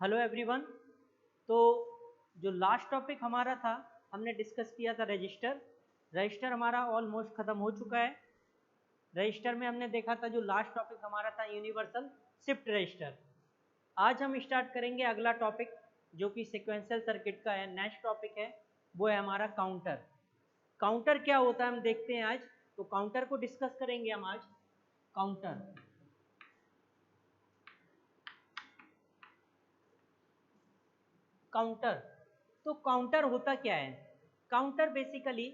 Hello everyone. तो जो last topic हमारा था, हमने डिस्कस किया था रजिस्टर। रजिस्टर हमारा ऑलमोस्ट ख़त्म हो चुका है। रजिस्टर में हमने देखा था, जो लास्ट टॉपिक हमारा था यूनिवर्सल शिफ्ट रजिस्टर। आज हम स्टार्ट करेंगे अगला टॉपिक, जो कि सिक्वेंशियल सर्किट का है। नेक्स्ट टॉपिक है, वो है हमारा काउंटर। काउंटर क्या होता है हम देखते हैं आज। तो काउंटर को डिस्कस करेंगे हम आज। काउंटर काउंटर तो काउंटर होता क्या है? काउंटर बेसिकली,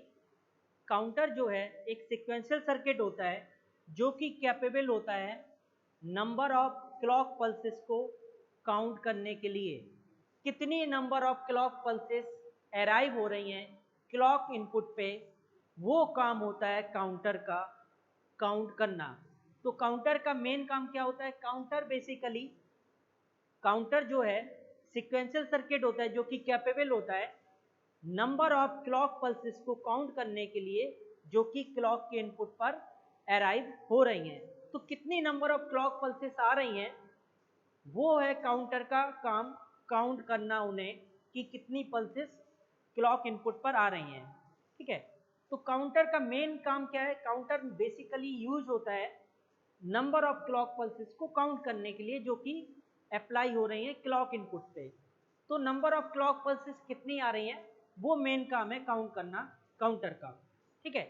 काउंटर जो है एक सीक्वेंशियल सर्किट होता है जो कि कैपेबल होता है नंबर ऑफ क्लॉक पल्सेस को काउंट करने के लिए। कितनी number of clock pulses arrive हो रही हैं क्लॉक इनपुट पे, वो काम होता है काउंटर का काउंट करना। तो काउंटर का मेन काम क्या होता है? काउंटर बेसिकली, काउंटर जो है सीक्वेंशियल सर्किट होता है जो कि कैपेबल होता है नंबर ऑफ क्लॉक पल्सेस को काउंट करने के लिए, जो कि क्लॉक के इनपुट पर अराइव हो रही हैं। तो कितनी नंबर ऑफ क्लॉक पल्सेस आ रही हैं, वो है काउंटर का काम, काउंट करना उन्हें कि कितनी पल्सेस क्लॉक इनपुट पर आ रही हैं। ठीक है। तो काउंटर का मेन काम क्या है? काउंटर बेसिकली यूज होता है नंबर ऑफ क्लॉक पल्सेस को काउंट करने के लिए, जो कि अप्लाई हो रही हैं क्लॉक इनपुट पे। तो नंबर ऑफ क्लॉक पल्सेस कितनी आ रही हैं, वो मेन काम है काउंट करना काउंटर का। ठीक है।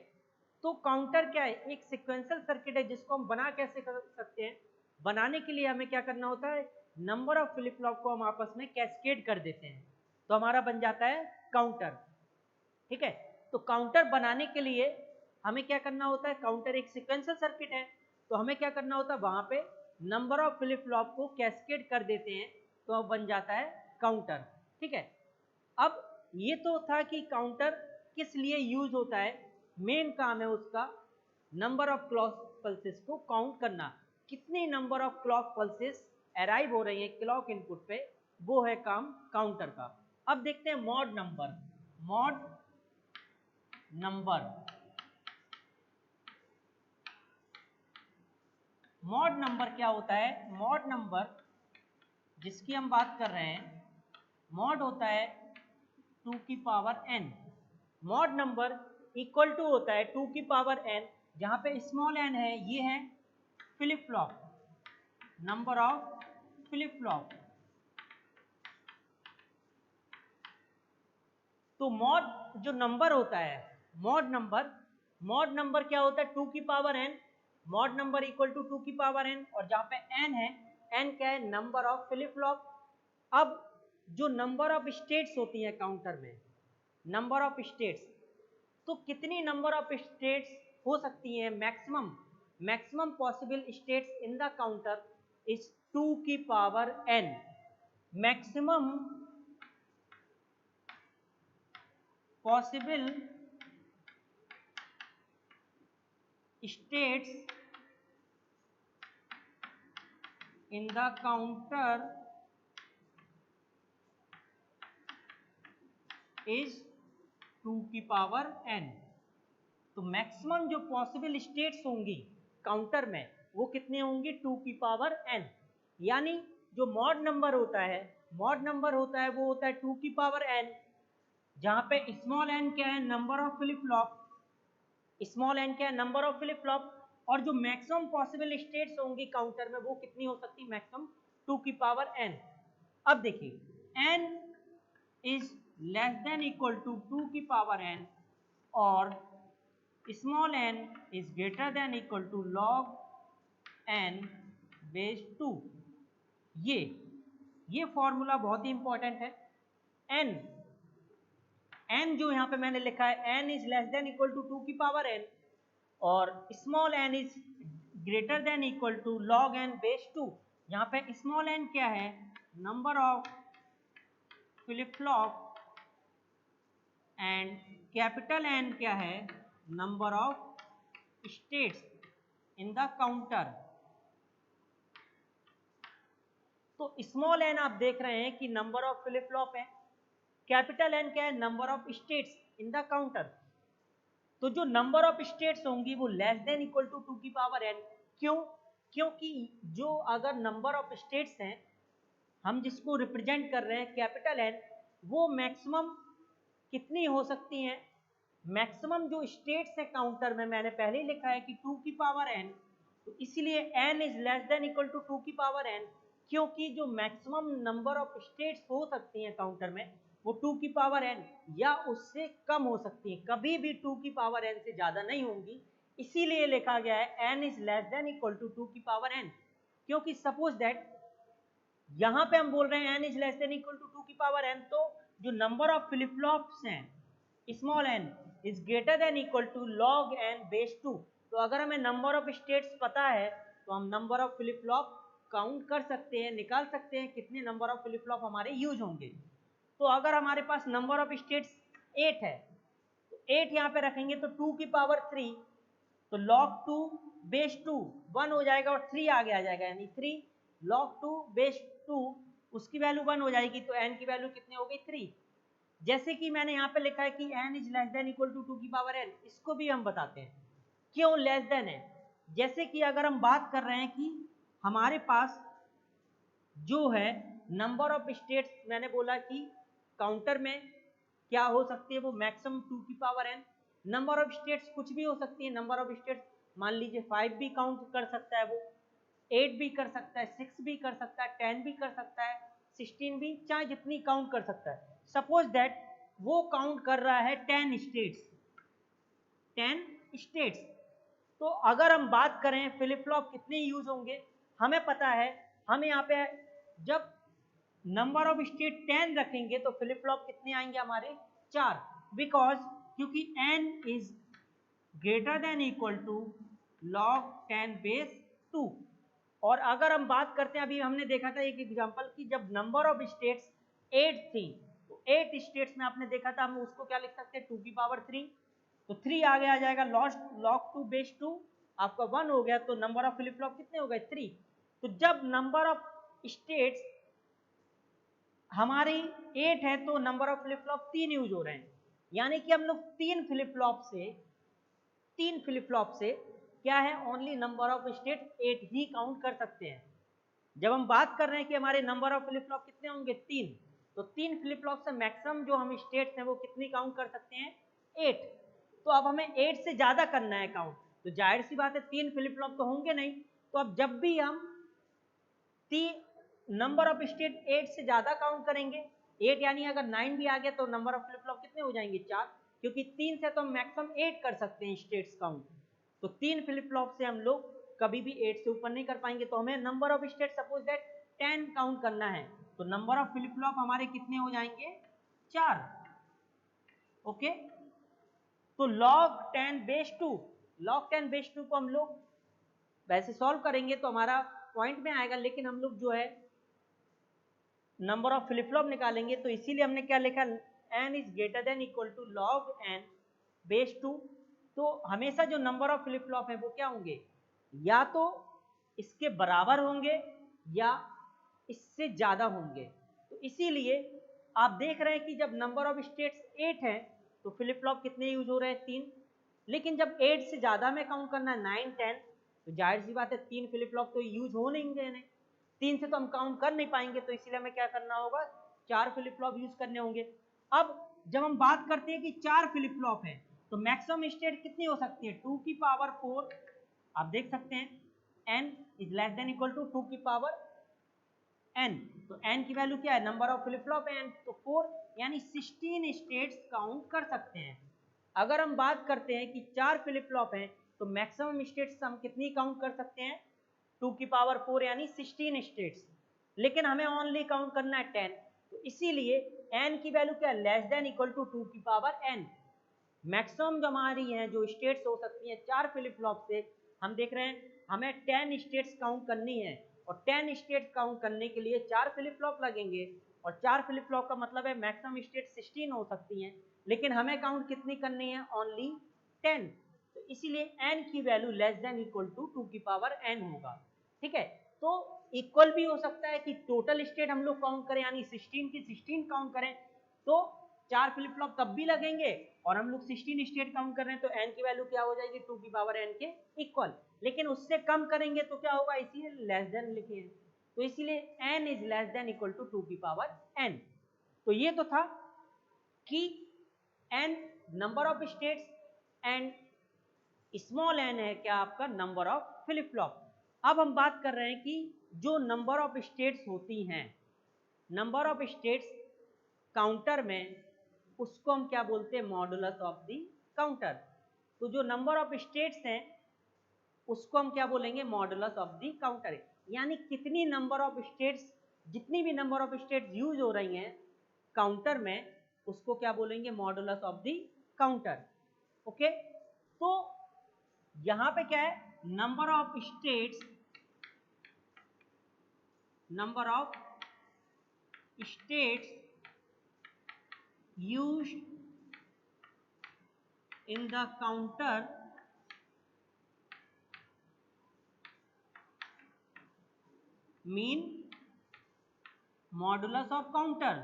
तो काउंटर क्या है? एक सिक्वेंशियल सर्किट है जिसको हम बना कैसे कर सकते हैं? बनाने के लिए हमें क्या करना होता है? नंबर ऑफ फ्लिप फ्लॉप को हम आपस में कैस्केड कर देते हैं, तो हमारा बन जाता है काउंटर। ठीक है। तो काउंटर बनाने के लिए हमें क्या करना होता है? काउंटर एक सीक्वेंशियल सर्किट है, तो हमें क्या करना होता है? वहां पे नंबर ऑफ फ्लिप फ्लॉप को कैस्केड कर देते हैं, तो अब बन जाता है काउंटर। ठीक है। अब ये तो था कि काउंटर किस लिए यूज होता है, मेन काम है उसका नंबर ऑफ क्लॉक पल्सेस को काउंट करना। कितनी number of clock pulses arrive हो रही है क्लॉक इनपुट पे, वो है काम काउंटर का। अब देखते हैं mod number. Mod number mod number क्या होता है? मॉड नंबर जिसकी हम बात कर रहे हैं, मॉड होता है 2 की power n। Mod number equal to होता है 2 की पावर n, जहां पे स्मॉल n है, ये है flip flop, number of flip flop. तो मॉड जो नंबर होता है, मॉड नंबर क्या होता है? 2 की power n। Mod number equal to 2 की पावर n, और जहां पे n है, n क्या है? Number of flip flop. अब जो नंबर ऑफ स्टेट्स होती हैं काउंटर में, नंबर ऑफ स्टेट्स, तो कितनी नंबर ऑफ स्टेट्स हो सकती हैं? Maximum possible states in the counter is 2 की power n। Maximum possible states in the counter is 2 की पावर n। तो मैक्सिमम जो पॉसिबल स्टेट्स होंगी काउंटर में, वो कितने होंगी? 2 की पावर n। यानी जो मॉड नंबर होता है, वो होता है 2 की पावर n, जहां पे स्मॉल n क्या है? Number of flip flop. Small n क्या है? Number of flip flop. और जो मैक्सिमम पॉसिबल स्टेट्स होंगी काउंटर में, वो कितनी हो सकती? मैक्सिमम 2 की पावर n। अब देखिए, n is less than equal to 2 की पावर n, और small n is greater than equal to log n base 2। ये फॉर्मूला बहुत ही इंपॉर्टेंट है। n n जो यहाँ पे मैंने लिखा है, n is less than equal to 2 की पावर n, और small n is greater than equal to log n base 2। यहाँ पे स्मॉल n क्या है? Number of flip flop, and capital N क्या है? Number of states in the counter. तो small n आप देख रहे हैं कि नंबर ऑफ फ्लिप फ्लॉप है, कैपिटल N क्या है? Number of states in the counter. तो जो नंबर ऑफ स्टेट्स होंगी वो लेस देन इक्वल टू 2 की पावर n। क्यों? क्योंकि जो अगर नंबर ऑफ स्टेट्स हैं हम जिसको रिप्रेजेंट कर रहे हैं कैपिटल एन, वो मैक्सिमम कितनी हो सकती हैं? मैक्सिमम जो स्टेट्स है काउंटर में, मैंने पहले ही लिखा है कि 2 की पावर n, तो इसलिए n is less than equal to 2 की पावर n, क्योंकि जो मैक्सिमम नंबर ऑफ स्टेट्स हो सकती हैं काउंटर में वो 2 की पावर n या उससे कम हो सकती है, कभी भी 2 की पावर n से ज़्यादा नहीं होंगी। इसीलिए लिखा गया है n is less than equal to 2 की पावर n, क्योंकि सपोज दैट यहाँ पे हम बोल रहे हैं n is less than equal to 2 की पावर n, तो जो नंबर ऑफ फ्लिप फ्लॉप्स हैं small n is greater than equal to log n base 2। तो अगर हमें नंबर ऑफ स्टेट्स पता है तो हम number of flip flop count कर सकते हैं, निकाल सकते हैं कितने नंबर ऑफ फ्लिप फ्लॉप हमारे यूज होंगे। तो अगर हमारे पास नंबर ऑफ स्टेट्स 8 है तो 8 यहाँ पे रखेंगे तो 2 की पावर 3, तो log 2 बेस 2 1 हो जाएगा और 3 आगे आ जाएगा, यानी 3 log 2 बेस 2 उसकी वैल्यू 1 हो जाएगी, तो n की वैल्यू कितनी हो गई 3। जैसे कि मैंने यहाँ पे लिखा है कि n is less than equal to 2 की पावर n, इसको भी हम बताते हैं क्यों लेस देन है। जैसे कि अगर हम बात कर रहे हैं कि हमारे पास जो है नंबर ऑफ स्टेट्स, मैंने बोला कि काउंटर में क्या हो सकती है वो मैक्सिमम 2 की power n। Number of states कुछ भी हो सकती है, नंबर ऑफ स्टेट्स मान लीजिए 5 भी काउंट कर सकता है, वो 8 भी कर सकता है, 6 भी कर सकता है, 10 भी कर सकता है, 16 भी, चाहे जितनी काउंट कर सकता है। सपोज दैट वो काउंट कर रहा है 10 स्टेट्स, 10 स्टेट्स। तो अगर हम बात करें फ्लिप फ्लॉप कितने यूज होंगे, हमें पता है, हम यहाँ पे जब नंबर ऑफ स्टेट 10 रखेंगे तो फ्लिप फ्लॉप कितने आएंगे हमारे 4, बिकॉज क्योंकि n is greater than equal to log 10 base 2। और अगर हम बात करते हैं, अभी हमने देखा था एक एग्जांपल कि जब नंबर ऑफ स्टेट्स 8 थी, तो 8 स्टेट्स में आपने देखा था हम उसको क्या लिख सकते हैं 2 की पावर 3, तो 3 आगे आ जाएगा, log 2 बेस 2 आपका 1 हो गया, तो नंबर ऑफ फ्लिप फ्लॉप कितने हो गए 3। तो जब नंबर ऑफ स्टेट्स हमारी 8 है तो number of flip flop 3 use हो रहे हैं, यानी कि हम लोग 3 फ्लिप फ्लॉप से क्या है only number of state 8 he count कर सकते हैं। जब हम बात कर रहे हैं कि हमारे नंबर ऑफ फ्लिप फ्लॉप कितने होंगे 3, तो 3 फ्लिप फ्लॉप से मैक्सिमम जो हम स्टेट्स हैं वो कितनी काउंट कर सकते हैं 8। तो अब हमें 8 से ज़्यादा करना है काउंट, तो जाहिर सी बात है 3 फ्लिप फ्लॉप तो होंगे नहीं, तो अब जब भी हम नंबर ऑफ स्टेट 8 से ज़्यादा काउंट करेंगे, 8 यानी अगर 9 भी आ गया तो नंबर ऑफ फ्लिप फ्लॉप कितने हो जाएंगे 4, क्योंकि 3 से तो हम मैक्सिमम 8 कर सकते हैं स्टेट्स काउंट, तो 3 फ्लिप फ्लॉप से हम लोग कभी भी 8 से ऊपर नहीं कर पाएंगे। तो हमें number of state suppose that 10 count करना है, तो नंबर ऑफ फ्लिप फ्लॉप हमारे कितने हो जाएंगे 4। ओके, तो log 10 बेस 2, log 10 बेस 2 को हम लोग वैसे सॉल्व करेंगे तो हमारा पॉइंट में आएगा, लेकिन हम लोग जो है नंबर ऑफ फ्लिप फ्लॉप निकालेंगे, तो इसीलिए हमने क्या लिखा n is greater than equal to log n base 2। तो हमेशा जो नंबर ऑफ फ्लिप फ्लॉप है वो क्या होंगे, या तो इसके बराबर होंगे या इससे ज़्यादा होंगे। तो इसीलिए आप देख रहे हैं कि जब नंबर ऑफ स्टेट्स 8 है तो फ्लिप फ्लॉप कितने यूज हो रहे हैं 3, लेकिन जब 8 से ज़्यादा में काउंट करना है 9 10, तो जाहिर सी बात है 3 फ्लिप फ्लॉप तो यूज हो नहीं गए, 3 से तो हम काउंट कर नहीं पाएंगे, तो इसलिए हमें क्या करना होगा 4 फ्लिप फ्लॉप यूज करने होंगे। अब जब हम बात करते हैं कि 4 फ्लिप फ्लॉप है तो मैक्सिमम स्टेट कितनी हो सकती है 2 की पावर 4, आप देख सकते हैं n is less than equal to 2 की पावर n, तो n की वैल्यू क्या है, नंबर ऑफ फ्लिप फ्लॉप है n, तो 4 यानी 16 स्टेट्स काउंट कर सकते हैं। अगर हम बात करते हैं कि 4 फ्लिप फ्लॉप हैं तो मैक्सिमम स्टेट्स हम कितनी काउंट कर सकते हैं 2 की पावर 4 यानी 16 स्टेट्स, लेकिन हमें ओनली काउंट करना है 10, तो इसीलिए n की वैल्यू क्या है लेस देन इक्वल टू 2 की पावर n। मैक्सिमम जो हमारी हैं जो स्टेट्स हो सकती हैं 4 फ्लिप फ्लॉप से, हम देख रहे हैं हमें 10 स्टेट्स काउंट करनी है, और 10 स्टेट्स काउंट करने के लिए 4 फ्लिप फ्लॉप लगेंगे, और 4 फ्लिप फ्लॉप का मतलब है मैक्सिमम स्टेट 16 हो सकती हैं, लेकिन हमें काउंट कितनी करनी है ओनली 10, तो इसीलिए n की value less than equal to 2 की पावर n होगा। ठीक है, तो इक्वल भी हो सकता है कि टोटल स्टेट हम लोग काउंट करें यानी 16 की 16 काउंट करें तो 4 फ्लिप फ्लॉप तब भी लगेंगे, और हम लोग 16 स्टेट काउंट कर रहे हैं तो n की वैल्यू क्या हो जाएगी 2 की पावर n के इक्वल, लेकिन उससे कम करेंगे तो क्या होगा, इसीलिए लेस देन लिखे हैं। तो इसीलिए n is less than equal to 2 की पावर n। तो ये तो था कि n number of states and small n है क्या आपका नंबर ऑफ फ्लिप फ्लॉप। अब हम बात कर रहे हैं कि जो नंबर ऑफ स्टेट्स होती हैं, नंबर ऑफ स्टेट्स काउंटर में, उसको हम क्या बोलते हैं मॉडुलस ऑफ द काउंटर। तो जो नंबर ऑफ स्टेट्स हैं उसको हम क्या बोलेंगे मॉडुलस ऑफ द काउंटर, यानी कितनी नंबर ऑफ स्टेट्स, जितनी भी नंबर ऑफ स्टेट्स यूज हो रही हैं काउंटर में, उसको क्या बोलेंगे modulus of the counter. Okay, तो यहां पे क्या है number of states, number of states used in the counter mean modulus of counter,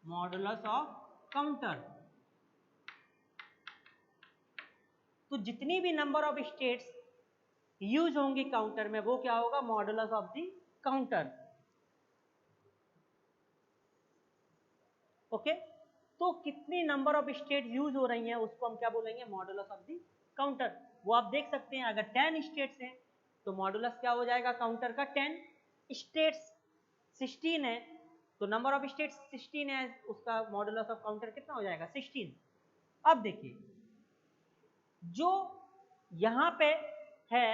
modulus of counter। तो जितनी भी नंबर ऑफ स्टेट्स यूज होंगी काउंटर में वो क्या होगा modulus of the counter. Okay, तो कितनी नंबर ऑफ स्टेट यूज हो रही हैं उसको हम क्या बोलेंगे मॉडुलस ऑफ द काउंटर। वो आप देख सकते हैं अगर 10 स्टेट्स हैं तो मॉडुलस क्या हो जाएगा काउंटर का 10, स्टेट्स 16 है तो नंबर ऑफ स्टेट्स 16 है, उसका मॉडुलस ऑफ काउंटर कितना हो जाएगा 16। अब देखिए जो यहां पे है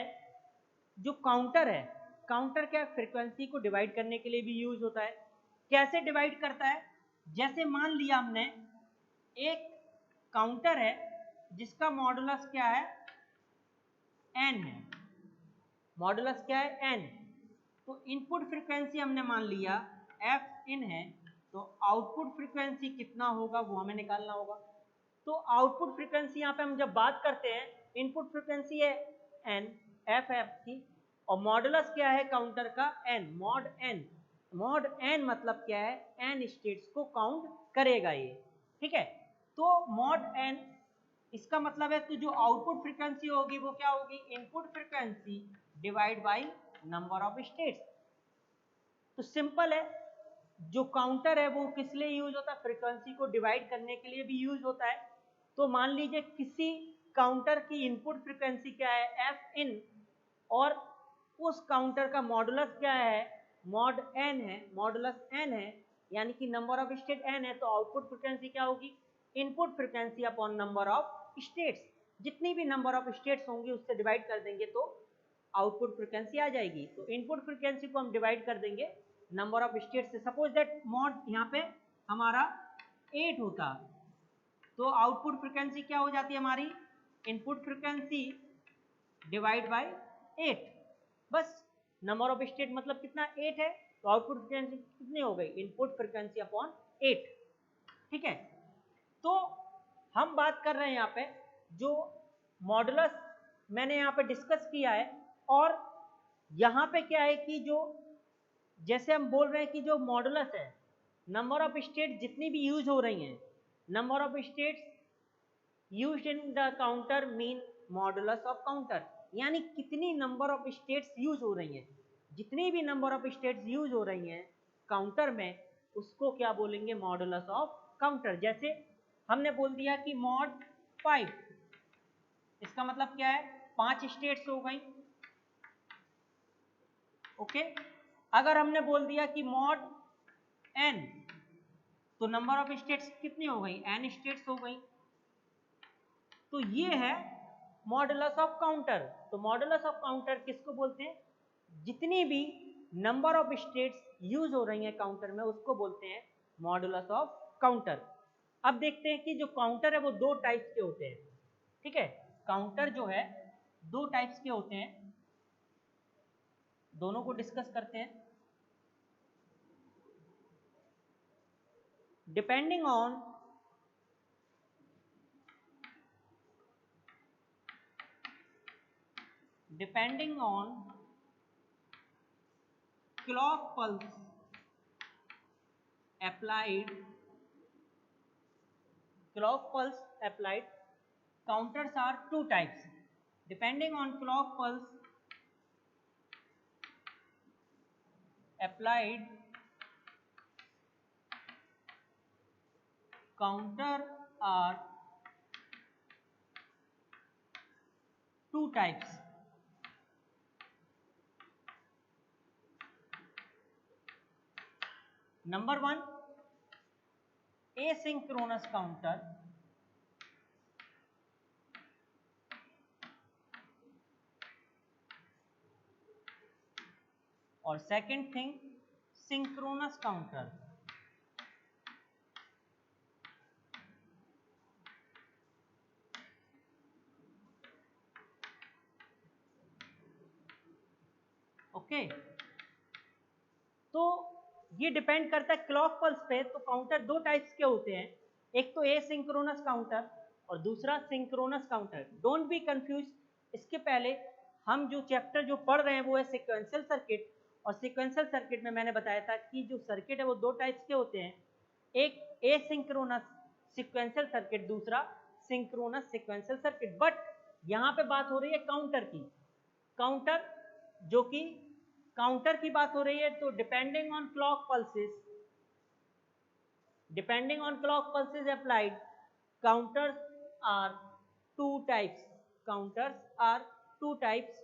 जो काउंटर है, काउंटर क्या फ्रीक्वेंसी को डिवाइड करने के लिए भी यूज होता है। कैसे डिवाइड करता है, जैसे मान लिया हमने एक काउंटर है जिसका मॉडुलस क्या है n है, मॉडुलस क्या है n, तो इनपुट फ्रीक्वेंसी हमने मान लिया f in है, तो आउटपुट फ्रीक्वेंसी कितना होगा वो हमें निकालना होगा। तो आउटपुट फ्रीक्वेंसी यहाँ पे हम जब बात करते हैं इनपुट फ्रीक्वेंसी है n f की, और मॉडुलस क्या है काउंटर का n, mod n, mod n मतलब क्या है n स्टेट्स को काउंट करेगा ये, ठीक है। तो मॉड n इसका मतलब है तो जो आउटपुट फ्रीक्वेंसी होगी वो क्या होगी input frequency divide by number of states. तो सिंपल है, जो काउंटर है वो किस लिए यूज होता है फ्रीक्वेंसी को डिवाइड करने के लिए भी यूज होता है। तो मान लीजिए किसी काउंटर की इनपुट फ्रीक्वेंसी क्या है f in, और उस काउंटर का मॉडुलस क्या है मॉड n है, मॉडुलस n है, यानी कि नंबर ऑफ स्टेट n है, तो आउटपुट फ्रीक्वेंसी क्या होगी input frequency upon number of states. जितनी भी नंबर ऑफ स्टेट्स होंगी उससे डिवाइड कर देंगे तो आउटपुट फ्रीक्वेंसी आ जाएगी। तो इनपुट फ्रीक्वेंसी को हम डिवाइड कर देंगे नंबर ऑफ स्टेट्स से। सपोज दैट मॉड यहाँ पे हमारा 8 होता तो आउटपुट फ्रीक्वेंसी क्या हो जाती है हमारी इनपुट फ्रीक्वेंसी डिवाइड बाय 8। बस नंबर ऑफ स्टेट मतलब कितना 8 है, तो आउटपुट फ्रीक्वेंसी कितनी हो गई इनपुट फ्रीक्वेंसी अपॉन 8, ठीक है। तो हम बात कर रहे हैं यहाँ पे जो मॉडुलस मैंने यहाँ पे डिस्कस किया है, और यहाँ पे क्या है कि जो जैसे हम बोल रहे हैं कि जो मॉडुलस है नंबर ऑफ स्टेट जितनी भी यूज हो रही हैं, number of states used in the counter mean modulus of counter, यानी कितनी नंबर ऑफ स्टेट्स यूज हो रही हैं, जितनी भी नंबर ऑफ स्टेट्स यूज हो रही हैं काउंटर में उसको क्या बोलेंगे मॉडुलस ऑफ काउंटर। जैसे हमने बोल दिया कि मॉड 5, इसका मतलब क्या है 5 स्टेट्स हो गई, ओके। अगर हमने बोल दिया कि मॉड n, तो नंबर ऑफ स्टेट्स कितनी हो गई n स्टेट्स हो गई। तो ये है मॉडुलस ऑफ काउंटर। तो मॉडुलस ऑफ काउंटर किसको बोलते हैं, जितनी भी नंबर ऑफ स्टेट्स यूज हो रही हैं काउंटर में उसको बोलते हैं मॉडुलस ऑफ काउंटर। अब देखते हैं कि जो काउंटर है वो दो टाइप्स के होते हैं, ठीक है। काउंटर जो है दो टाइप्स के होते हैं, दोनों को डिस्कस करते हैं। Depending on clock pulse applied, counters are two types. Depending on clock pulse applied counter are two types. Number one, asynchronous counter, और second thing, synchronous counter. Okay, तो ये डिपेंड करता है क्लॉक पल्स पे। तो counter दो types के होते हैं, एक तो एसिंक्रोनस काउंटर और दूसरा synchronous counter. Don't be confuse. इसके पहले हम जो चैप्टर जो पढ़ रहे हैं वो है सीक्वेंशियल सर्किट, और सीक्वेंशियल सर्किट में मैंने बताया था कि जो सर्किट है वो दो टाइप्स के होते हैं, एक एसिंक्रोनस सीक्वेंशियल सर्किट, दूसरा सिंक्रोनस सीक्वेंशियल सर्किट। बट यहाँ पे बात हो रही है काउंटर की। काउंटर जो कि काउंटर की बात हो रही है, तो depending on clock pulses applied, counters are two types.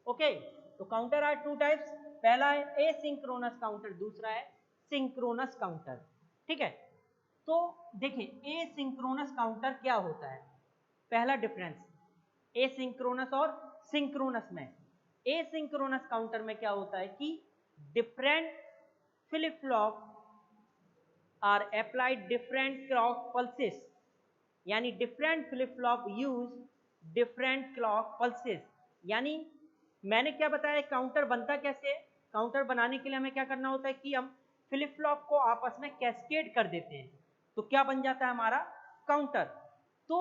Okay, तो काउंटर आर टू टाइप्स। पहला है एसिंक्रोनस काउंटर, दूसरा है सिंक्रोनस काउंटर। ठीक है, तो देखिए एसिंक्रोनस काउंटर क्या होता है। पहला डिफरेंस एसिंक्रोनस और सिंक्रोनस में। एसिंक्रोनस काउंटर में क्या होता है कि different flip flop are applied different clock pulses, यानी different flip flop use different clock pulses. यानी मैंने क्या बताया, काउंटर बनता कैसे है। काउंटर बनाने के लिए हमें क्या करना होता है कि हम फ्लिप फ्लॉप को आपस में कैस्केड कर देते हैं, तो क्या बन जाता है हमारा काउंटर। तो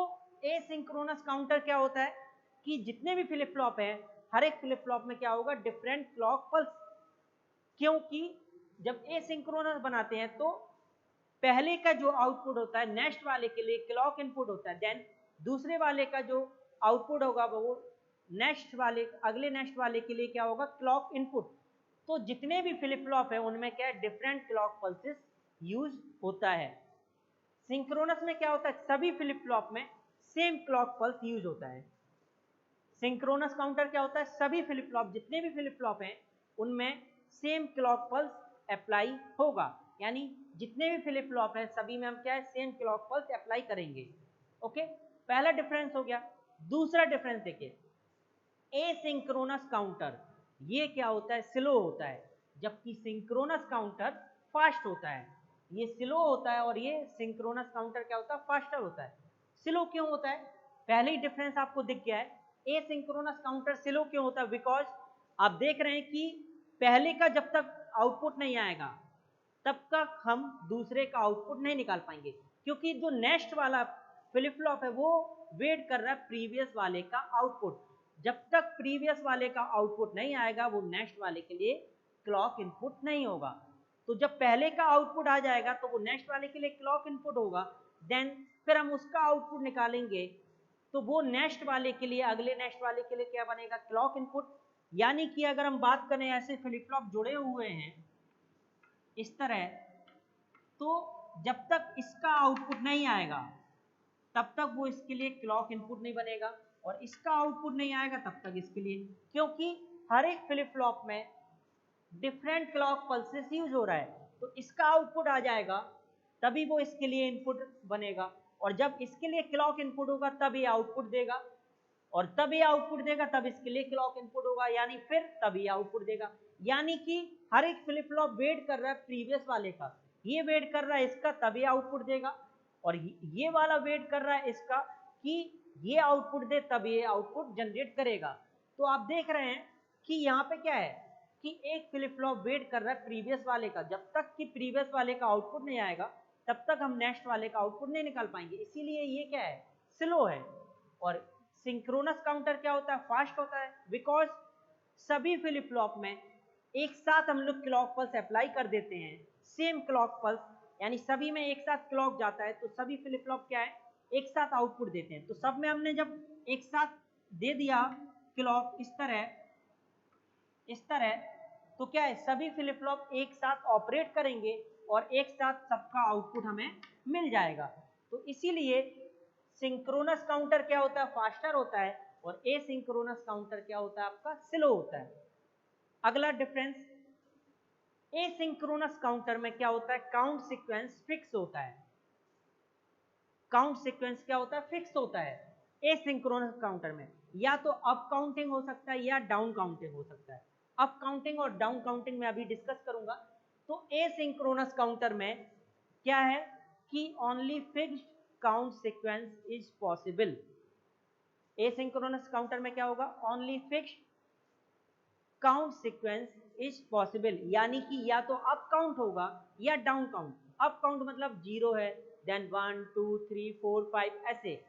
एसिंक्रोनस काउंटर क्या होता है कि जितने भी फ्लिप फ्लॉप है, हर एक फ्लिप फ्लॉप में क्या होगा, डिफरेंट क्लॉक पल्स। क्योंकि जब एसिंक्रोनस बनाते हैं तो पहले का जो आउटपुट होता है नेक्स्ट वाले के लिए क्लॉक इनपुट होता है, देन दूसरे वाले का जो आउटपुट होगा वो अगले नेक्स्ट वाले के लिए क्या होगा, क्लॉक इनपुट। तो जितने भी फ्लिप फ्लॉप है उनमें क्या है, डिफरेंट क्लॉक पल्सेस यूज होता है। सिंक्रोनस में क्या होता है, सभी फ्लिप फ्लॉप में सेम क्लॉक पल्स यूज होता है। सिंक्रोनस काउंटर क्या होता है, सभी फ्लिप फ्लॉप जितने भी फ्लिप फ्लॉप हैं उनमें सेम क्लॉक पल्स अप्लाई होगा, यानी जितने भी फ्लिप फ्लॉप हैं सभी में हम क्या है, सेम क्लॉक पल्स अप्लाई करेंगे। ओके, पहला डिफरेंस हो गया। दूसरा डिफरेंस देखिए, एसिंक्रोनस काउंटर ये क्या होता है, स्लो होता है, जबकि सिंक्रोनस काउंटर फास्ट होता है। ये स्लो होता है और ये सिंक्रोनस काउंटर क्या होता है, फास्टर होता है। स्लो क्यों होता है, पहले ही डिफरेंस आपको दिख गया है। एसिंक्रोनस काउंटर स्लो क्यों होता है, बिकॉज आप देख रहे हैं कि पहले का जब तक आउटपुट नहीं आएगा तब तक हम दूसरे का आउटपुट नहीं निकाल पाएंगे, क्योंकि जो नेक्स्ट वाला फ्लिप फ्लॉप है वो वेट कर रहा है प्रीवियस वाले का आउटपुट। जब तक प्रीवियस वाले का आउटपुट नहीं आएगा वो नेक्स्ट वाले के लिए क्लॉक इनपुट नहीं होगा। तो जब पहले का आउटपुट आ जाएगा तो वो नेक्स्ट वाले के लिए क्लॉक इनपुट होगा, देन फिर हम उसका आउटपुट निकालेंगे तो वो नेक्स्ट वाले के लिए, अगले नेक्स्ट वाले के लिए क्या बनेगा, क्लॉक इनपुट। यानी कि अगर हम बात करें ऐसे फ्लिप फ्लॉप जुड़े हुए हैं इस तरह, तो जब तक इसका आउटपुट नहीं आएगा तब तक वो इसके लिए क्लॉक इनपुट नहीं बनेगा, और इसका आउटपुट नहीं आएगा तब तक इसके लिए, क्योंकि हर एक फ्लिप फ्लॉप में डिफरेंट क्लॉक पल्सेस यूज हो रहा है। तो इसका आउटपुट आ जाएगा तभी वो इसके लिए इनपुट बनेगा, और जब इसके लिए क्लॉक इनपुट होगा तब ये आउटपुट देगा, और तब ये आउटपुट देगा तब इसके लिए क्लॉक इनपुट होगा, यानी फिर तब ये आउटपुट देगा। यानी कि हर एक फ्लिप फ्लॉप वेट कर रहा है प्रीवियस वाले का, ये वेट कर रहा है इसका तब ये आउटपुट देगा, और ये वाला वेट कर रहा है इसका कि ये आउटपुट दे तब ये आउटपुट जनरेट करेगा। तो आप देख रहे हैं कि यहाँ पे क्या है कि एक फ्लिप फ्लॉप वेट कर रहा है प्रीवियस वाले का, जब तक कि प्रीवियस वाले का आउटपुट नहीं आएगा तब तक हम नेक्स्ट वाले का आउटपुट नहीं निकाल पाएंगे, इसीलिए ये क्या है, स्लो है। और सिंक्रोनस काउंटर क्या होता है, फास्ट होता है, बिकॉज सभी फ्लिप फ्लॉप में एक साथ हम लोग क्लॉक पल्स अप्लाई कर देते हैं, सेम क्लॉक पल्स, यानी सभी में एक साथ क्लॉक जाता है, तो सभी फ्लिप फ्लॉप क्या है, एक साथ आउटपुट देते हैं। तो सब में हमने जब एक साथ दे दिया क्लॉक इस तरह, तो क्या है, सभी फ्लिप फ्लॉप एक साथ ऑपरेट करेंगे और एक साथ सबका आउटपुट हमें मिल जाएगा। तो इसीलिए सिंक्रोनस काउंटर क्या होता है, फास्टर होता है, और एसिंक्रोनस काउंटर क्या होता है, आपका स्लो होता है। अगला डिफरेंस, एसिंक्रोनस काउंटर में क्या होता है, काउंट सीक्वेंस फिक्स होता है। काउंट सीक्वेंस क्या होता है, फिक्स होता है। एसिंक्रोनस काउंटर में या तो अप काउंटिंग हो सकता है या डाउन काउंटिंग हो सकता है। अप काउंटिंग और डाउन काउंटिंग में अभी डिस्कस करूंगा। तो एसिंक्रोनस काउंटर में क्या है कि only fixed count sequence is possible. Asynchronous counter में क्या होगा, only fixed count sequence is possible, यानी कि या तो अप काउंट होगा या डाउन काउंट। अप काउंट मतलब 0 है, देन 1 2 3 4 5 ऐसे,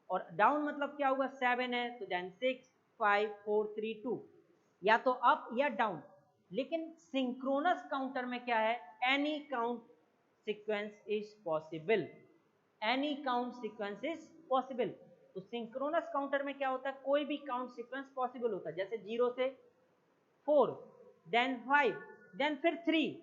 और डाउन मतलब क्या होगा, 7 है तो देन 6 5 4 3 2, या तो अप या डाउन। लेकिन सिंक्रोनस काउंटर में क्या है, any count sequence is possible. Any count sequence is possible. तो सिंक्रोनस काउंटर में क्या होता है, कोई भी काउंट सीक्वेंस पॉसिबल होता है, जैसे 0 से 4, देन 5, देन फिर 3,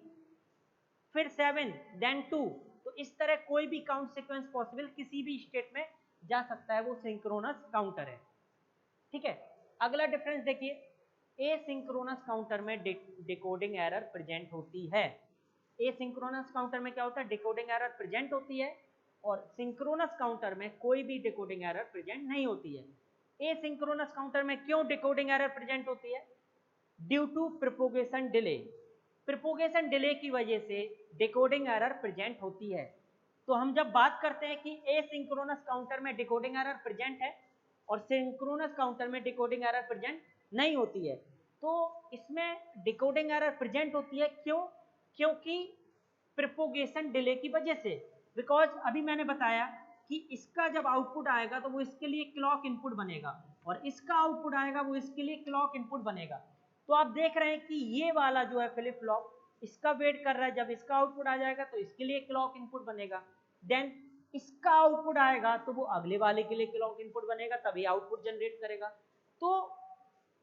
फिर 7, देन 2। तो इस तरह कोई भी काउंट सीक्वेंस पॉसिबल किसी भी स्टेट में जा सकता है, वो सिंक्रोनस काउंटर है। ठीक है, अगला डिफरेंस देखिए, एसिंक्रोनस काउंटर में डिकोडिंग एरर प्रेजेंट होती है। एसिंक्रोनस काउंटर में क्या होता है, डिकोडिंग एरर प्रेजेंट होती है, और सिंक्रोनस काउंटर में कोई भी डिकोडिंग एरर प्रेजेंट नहीं होती है। एसिंक्रोनस काउंटर में क्यों डिकोडिंग एरर प्रेजेंट होती है, due to propagation delay. Propagation delay की वजह से डिकोडिंग एरर प्रेजेंट होती है। तो हम जब बात करते हैं कि एसिंक्रोनस काउंटर में डिकोडिंग एरर प्रेजेंट है और सिंक्रोनस काउंटर में डिकोडिंग एरर प्रेजेंट नहीं होती है, तो इसमें डिकोडिंग एरर प्रेजेंट होती है क्यों, क्योंकि प्रोपोगेशन डिले की वजह से। बिकॉज अभी मैंने बताया कि इसका जब आउटपुट आएगा तो वो इसके लिए क्लॉक इनपुट बनेगा, और इसका आउटपुट आएगा वो इसके लिए क्लॉक इनपुट बनेगा। तो आप देख रहे हैं कि ये वाला जो है फ्लिप फ्लॉप इसका वेट कर रहा है, जब इसका आउटपुट आ जाएगा तो इसके लिए क्लॉक इनपुट बनेगा, देन इसका आउटपुट आएगा तो वो अगले वाले के लिए क्लॉक इनपुट बनेगा, तभी आउटपुट जनरेट करेगा। तो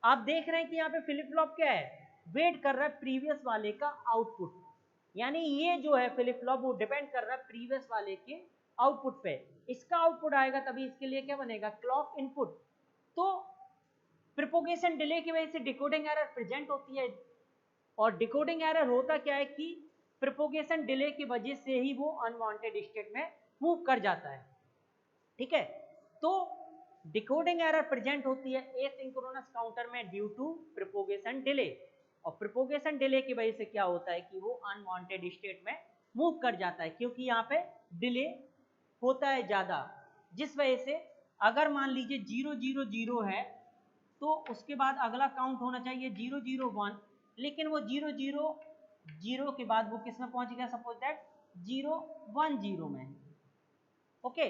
आप देख रहे हैं कि यहाँ पे फ्लिप फ्लॉप क्या है, वेट कर रहा है प्रीवियस वाले का आउटपुट, यानी ये जो है फ्लिप फ्लॉप वो डिपेंड कर रहा है प्रीवियस वाले के आउटपुट पे। इसका आउटपुट आएगा तभी इसके लिए क्या बनेगा, क्लॉक इनपुट। तो प्रोपोगेशन डिले की वजह से डिकोडिंग एरर प्रेजेंट होती है, और डिकोडिंग एरर होता क्या है कि प्रोपोगेशन डिले की वजह से ही वो अनवांटेड स्टेट में मूव कर जाता है। ठीक है, तो डिकोडिंग एरर प्रेजेंट होती है एसिंक्रोनस काउंटर में ड्यू टू प्रोपोगेशन डिले, और प्रोपोगेशन डिले की वजह से क्या होता है कि वो अनवांटेड स्टेट में मूव कर जाता है, क्योंकि यहाँ पे डिले होता है ज़्यादा, जिस वजह से अगर मान लीजिए 0 0 0 है तो उसके बाद अगला काउंट होना चाहिए 0 0 1, लेकिन वो 0 0 0 के बाद वो किस में पहुंच गया, सपोज दैट 0 1 0 में, ओके,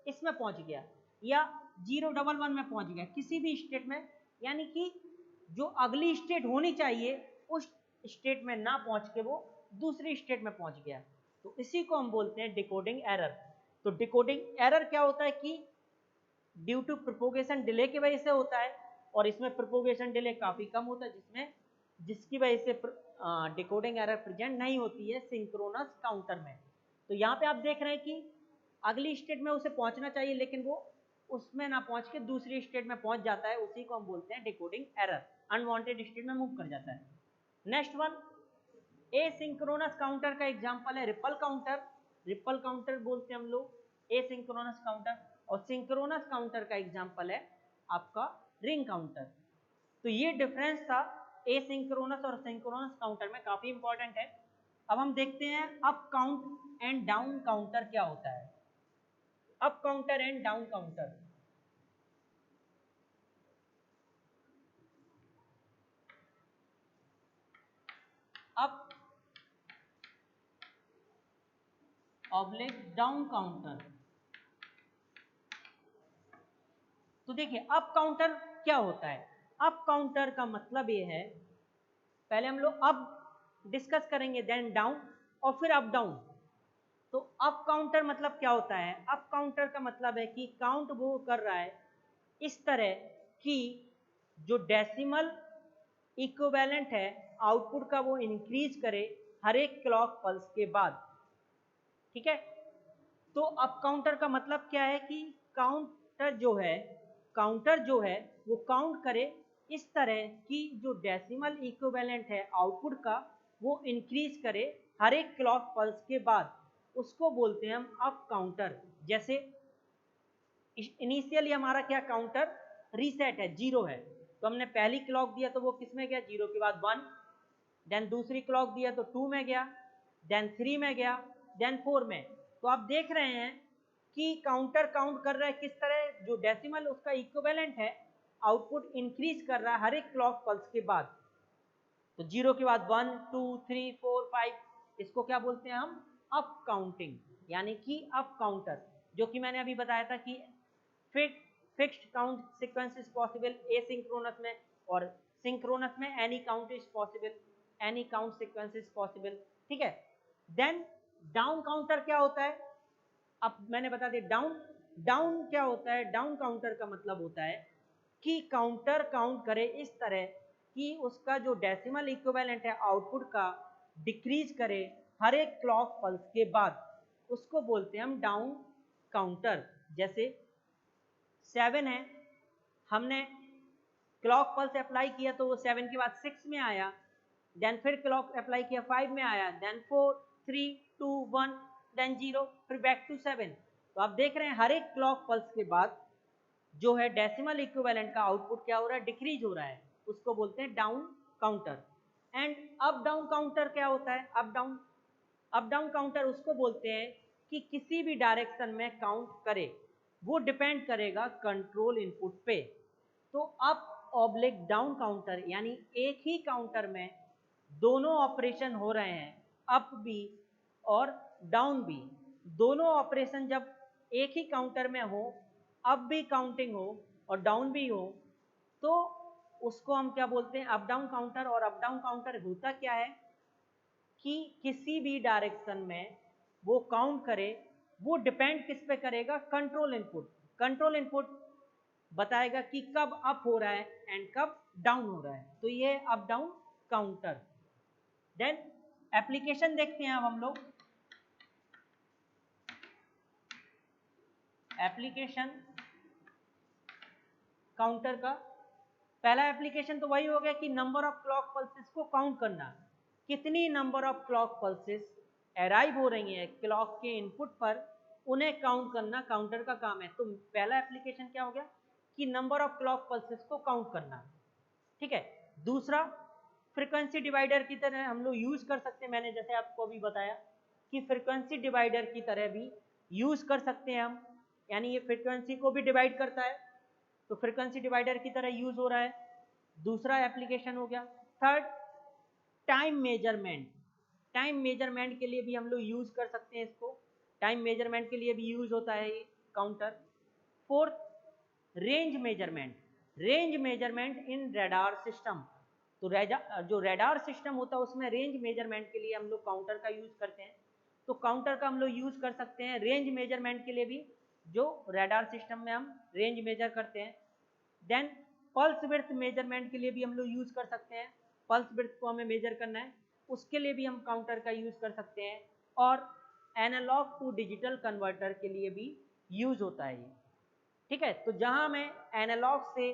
इसमें पहुंच गया, या 0 1 1 में पहुंच गया, किसी भी स्टेट में, यानी कि जो अगली स्टेट होनी चाहिए उस स्टेट में ना पहुंच के वो दूसरी स्टेट में पहुंच गया। तो इसी को हम बोलते हैं डिकोडिंग एरर। तो डिकोडिंग एरर क्या होता है कि ड्यू टू प्रोपोगेशन डिले की वजह से होता है, और इसमें प्रोपोगेशन डिले काफ़ी कम होता है, जिसकी वजह से डिकोडिंग एरर प्रेजेंट नहीं होती है सिंक्रोनस काउंटर में। तो यहाँ पे आप देख रहे हैं कि अगली स्टेट में उसे पहुंचना चाहिए लेकिन वो उसमें ना पहुंच के दूसरी स्टेट में पहुंच जाता है, उसी को हम बोलते हैं डिकोडिंग एरर, अनवांटेड स्टेट में मूव कर जाता है। नेक्स्ट वन, एसिंक्रोनस काउंटर का एग्जांपल है रिपल काउंटर। रिपल काउंटर बोलते हैं हम लोग एसिंक्रोनस काउंटर, और सिंक्रोनस काउंटर का एग्जांपल है आपका रिंग काउंटर। तो ये डिफरेंस था एसिंक्रोनस और सिंक्रोनस काउंटर में, काफी इंपॉर्टेंट है। अब हम देखते हैं up count and down counter क्या होता है। Up counter and down counter, up oblique down counter. तो देखिए अप काउंटर क्या होता है, अप काउंटर का मतलब ये है, पहले हम लोग अप डिस्कस करेंगे देन डाउन और फिर अप डाउन। तो अप काउंटर मतलब क्या होता है, अप काउंटर का मतलब है कि काउंट वो कर रहा है इस तरह कि जो डेसिमल इक्विवेलेंट है आउटपुट का वो इंक्रीज करे हर एक क्लॉक पल्स के बाद। ठीक है, तो अब काउंटर का मतलब क्या है कि काउंटर जो है वो काउंट करे इस तरह कि जो डेसिमल इक्विवेलेंट है आउटपुट का वो इंक्रीज करे हर एक क्लॉक पल्स के बाद, उसको बोलते हैं हम अप काउंटर। जैसे इनिशियली हमारा क्या काउंटर रीसेट है, 0 है, तो हमने पहली क्लॉक दिया तो वो किस में गया, 0 के बाद 1, देन दूसरी क्लॉक दिया तो 2 में गया, देन 3 में गया, देन 4 में। तो आप देख रहे हैं कि काउंटर काउंट कर रहा है किस तरह, जो डेसिमल उसका इक्विवेलेंट है आउटपुट इंक्रीज कर रहा है हर एक क्लॉक पल्स के बाद। तो 0 के बाद 1 2 3 4 5, इसको क्या बोलते हैं हम, अप काउंटिंग, यानी कि अप काउंटर। जो कि मैंने अभी बताया था कि fixed count sequence is possible asynchronous में, और सिंक्रोनस में any count is possible, any count sequence is possible. ठीक है, देन डाउन काउंटर क्या होता है, अब मैंने बता दिया डाउन क्या होता है। डाउन काउंटर का मतलब होता है कि काउंटर काउंट करे इस तरह कि उसका जो डेसिमल इक्विवेलेंट है आउटपुट का डिक्रीज करे हर एक क्लॉक पल्स के बाद, उसको बोलते हैं हम डाउन काउंटर। जैसे 7 है, हमने क्लॉक पल्स अप्लाई किया तो वो 7 के बाद 6 में आया, देन फिर क्लॉक अप्लाई किया 5 में आया, देन 4 3 2 1, देन 0, फिर बैक टू 7। तो आप देख रहे हैं हर एक क्लॉक पल्स के बाद जो है डेसिमल इक्विवेलेंट का आउटपुट क्या हो रहा है, डिक्रीज हो रहा है, उसको बोलते हैं down counter. And up down counter क्या होता है, अप डाउन काउंटर उसको बोलते हैं कि किसी भी डायरेक्शन में काउंट करे, वो डिपेंड करेगा कंट्रोल इनपुट पे। तो अप ऑब्लिक डाउन काउंटर यानी एक ही काउंटर में दोनों ऑपरेशन हो रहे हैं, अप भी और डाउन भी, दोनों ऑपरेशन जब एक ही काउंटर में हो, अप भी काउंटिंग हो और डाउन भी हो, तो उसको हम क्या बोलते हैं, अप डाउन काउंटर। और अप डाउन काउंटर होता क्या है कि किसी भी डायरेक्शन में वो काउंट करे, वो डिपेंड किस पे करेगा, कंट्रोल इनपुट। कंट्रोल इनपुट बताएगा कि कब अप हो रहा है एंड कब डाउन हो रहा है, तो ये up down counter. Then application देखते हैं अब हम लोग, एप्लीकेशन काउंटर का पहला एप्लीकेशन तो वही हो गया कि नंबर ऑफ क्लॉक पल्सेस को काउंट करना, कितनी number of clock pulses arrive हो रही हैं क्लॉक के इनपुट पर, उन्हें काउंट करना काउंटर का काम है। तो पहला एप्लीकेशन क्या हो गया कि नंबर ऑफ क्लॉक पल्सेस को काउंट करना। ठीक है, दूसरा फ्रीक्वेंसी डिवाइडर की तरह हम लोग यूज कर सकते हैं, मैंने जैसे आपको अभी बताया कि फ्रीक्वेंसी डिवाइडर की तरह भी यूज कर सकते हैं हम, यानी ये फ्रीक्वेंसी को भी डिवाइड करता है, तो फ्रीक्वेंसी डिवाइडर की तरह यूज हो रहा है, दूसरा एप्लीकेशन हो गया। Third, time measurement, time measurement के लिए भी हम लोग यूज कर सकते हैं इसको, टाइम मेजरमेंट के लिए भी यूज होता है ये counter. Fourth, range measurement, range measurement इन रडार सिस्टम, तो जो रडार सिस्टम होता है उसमें रेंज मेजरमेंट के लिए हम लोग काउंटर का यूज करते हैं, तो काउंटर का हम लोग यूज कर सकते हैं रेंज मेजरमेंट के लिए भी, जो रडार सिस्टम में हम रेंज मेजर करते हैं। देन पल्स विड्थ मेजरमेंट के लिए भी हम लोग यूज कर सकते हैं, पल्स विड्थ को हमें मेजर करना है, उसके लिए भी हम काउंटर का यूज कर सकते हैं। और एनालॉग टू डिजिटल कन्वर्टर के लिए भी यूज होता है ये। ठीक है, तो जहां हमें एनालॉग से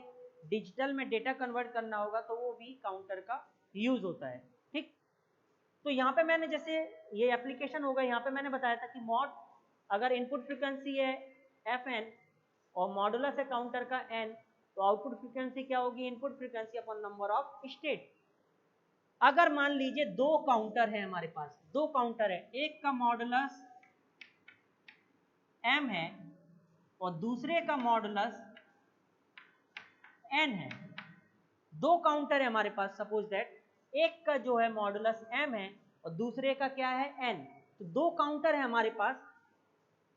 डिजिटल में डेटा कन्वर्ट करना होगा तो वो भी काउंटर का यूज होता है। ठीक, तो यहाँ पे मैंने जैसे ये एप्लीकेशन होगा, यहाँ पे मैंने बताया था कि मॉड, अगर इनपुट फ्रीक्वेंसी है fn और मॉडुलस है काउंटर का n, तो आउटपुट फ्रीक्वेंसी क्या होगी, input frequency upon number of state. अगर मान लीजिए दो काउंटर है हमारे पास, दो काउंटर है, एक का मॉडुलस m है और दूसरे का मॉडुलस n है, दो काउंटर है हमारे पास, सपोज दैट एक का जो है मॉडुलस m है और दूसरे का क्या है n, तो दो काउंटर है हमारे पास,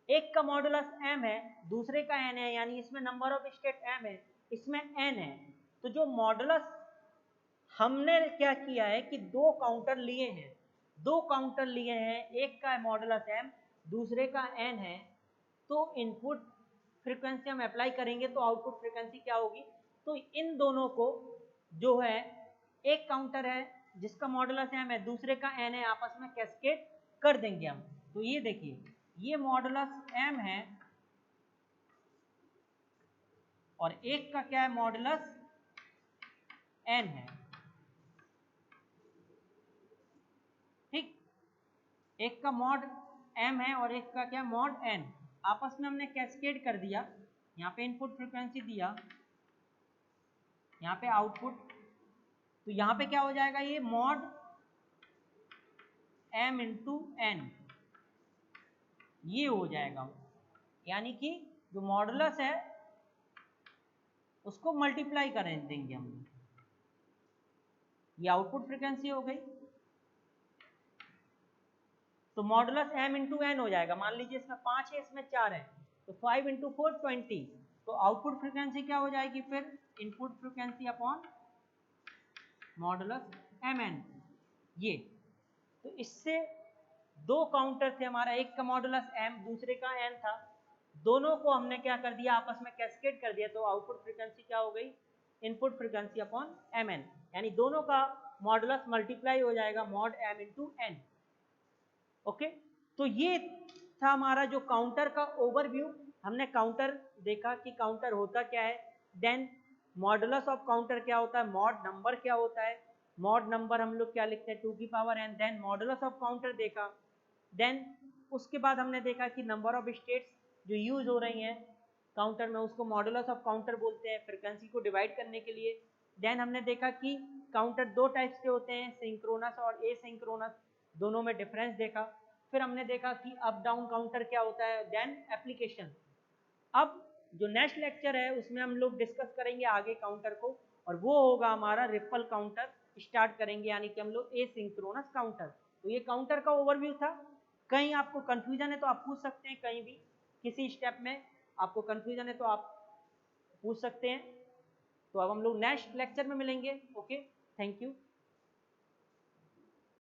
एक का मॉडुलस m है दूसरे का n है, यानी इसमें नंबर ऑफ स्टेट m है, इसमें n है। तो जो मॉडुलस हमने क्या किया है कि दो काउंटर लिए हैं, दो काउंटर लिए हैं, एक का मॉडुलस m दूसरे का n है, तो इनपुट फ्रीक्वेंसी हम अप्लाई करेंगे तो आउटपुट फ्रीक्वेंसी क्या होगी, तो इन दोनों को जो है, एक काउंटर है जिसका मॉडुलस m है दूसरे का n है, आपस में कैस्केड कर देंगे हम। तो ये देखिए, ये मॉडुलस m है और एक का क्या है, मॉडुलस n है। ठीक, एक का मॉड m है और एक का क्या, मॉड n। आपस में हमने कैस्केड कर दिया, यहाँ पे इनपुट फ्रीक्वेंसी दिया, यहाँ पे आउटपुट, तो यहाँ पे क्या हो जाएगा, ये मॉड m इंटू n, ये हो जाएगा। यानी कि जो मॉडुलस है उसको मल्टीप्लाई कर देंगे हम, ये आउटपुट फ्रीक्वेंसी हो गई। तो मॉडुलस m इंटू एन हो जाएगा। मान लीजिए इसमें 5 है, इसमें 4 है, तो 5 इंटू 4 20। तो आउटपुट फ्रीक्वेंसी क्या हो जाएगी फिर, input frequency upon modulus mn, ये। तो इससे दो काउंटर थे हमारा, एक का मॉडुलस m दूसरे का n था, दोनों को हमने क्या कर दिया, आपस में कैस्केड कर दिया। तो आउटपुट फ्रीक्वेंसी क्या हो गई, इनपुट फ्रीक्वेंसी अपॉन mn, यानी दोनों का मॉडुलस मल्टीप्लाई हो जाएगा, mod m into n। Okay, तो ये था हमारा जो काउंटर का ओवरव्यू। हमने काउंटर देखा कि काउंटर होता क्या है, देन मॉडुलस ऑफ काउंटर क्या होता है, मॉड नंबर क्या होता है, मॉड नंबर हम लोग क्या लिखते हैं 2 की power n, then modulus of counter देखा। देन उसके बाद हमने देखा कि नंबर ऑफ स्टेट्स जो यूज हो रही हैं काउंटर में, उसको मॉडुलस ऑफ काउंटर बोलते हैं, फ्रीक्वेंसी को डिवाइड करने के लिए। देन हमने देखा कि काउंटर दो टाइप्स के होते हैं, सिंक्रोनस और एसिंक्रोनस, दोनों में डिफरेंस देखा। फिर हमने देखा कि अप डाउन काउंटर क्या होता है, देन एप्लीकेशन। अब जो नेक्स्ट लेक्चर है उसमें हम लोग डिस्कस करेंगे आगे काउंटर को, और वो होगा हमारा रिपल काउंटर स्टार्ट करेंगे, यानी कि हम लोग एसिंक्रोनस काउंटर। तो ये काउंटर का ओवरव्यू था। कहीं आपको कंफ्यूजन है तो आप पूछ सकते हैं, कहीं भी किसी स्टेप में आपको कंफ्यूजन है तो आप पूछ सकते हैं। तो अब हम लोग नेक्स्ट लेक्चर में मिलेंगे। Okay, thank you.